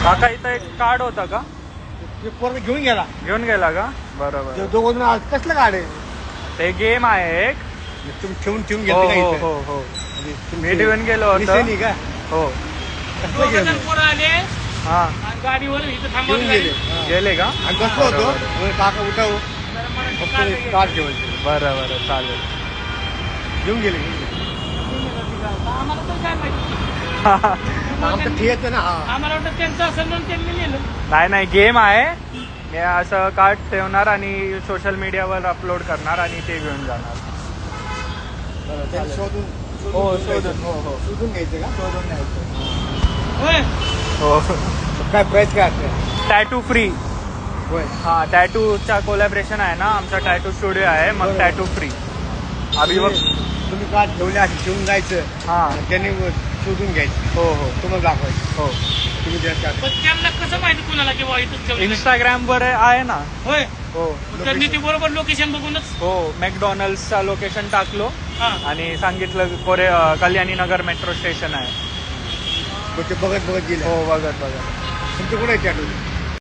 काका इथं एक कार्ड होता का? ते पोरगा घेऊन गेला. घेऊन गेला का? बरोबर. दोघं जण आज कसलं गाड आहे? ते गेम आहे एक. तुम्ही ठेवून हो गेले का हो इथं? हो हो म्हणजे मी तुमचे ठेवून गेलो निशाणी होतो. का? हो कसलं गेम आहे? पोरं आले हा गाडीवर इथं घेऊन थांबवली गेले. गाडी. हा. गेले का? आणि बसलो होतो. बरोबर. म्हणे, काका उठाव जरा मला ते फक्त काढलं एक गेलं. कार्ड ठेवायचं. बरं बरं चालेल. घेऊन गेले. आम्हाला तर काय माहिती आमचं ठेवायचं ना. हा. आम्हाला वाटतं त्यांचं असेल म्हणून त्यांनी नेलं. नाही नाही गेम आहे. मी असं कार्ड ठेवणार आणि सोशल मीडियावर अपलोड करणार आणि ते घेऊन जाणार. बरं, त्याला शोधून हो, घ्यायचं. शोधून. हो, हो. शोधून घ्यायचं का? शोधून न्यायचं. होय हो काय प्राईस काय असते? Tattoo free. होय. हा टॅटूचा कोलॅबरेशन आहे ना, आमचा टॅटू स्टुडिओ आहे, मग बरोबर. Tattoo free. अभि बघ. तुम्ही कार्ड ठेवले असे ठेवून जायचं. हा त्यांनी शोधून घ्यायचं. हो हो तुम्हाला दाखवायचं. हो तुम्ही त्यात पण त्यांना कसं माहिती कुणाला की बाबा इथंच ठेवलं? इंस्टाग्राम वर आहे ना. होय हो त्यांनी ते बरोबर लोकेशन बघूनच. हो मॅकडॉनल्डचा लोकेशन टाकलो हा आणि सांगितलं कल्याणी नगर मेट्रो स्टेशन आहे. ते बघत गेले. हो बघत बघत. तुमचं कुठे टॅटू?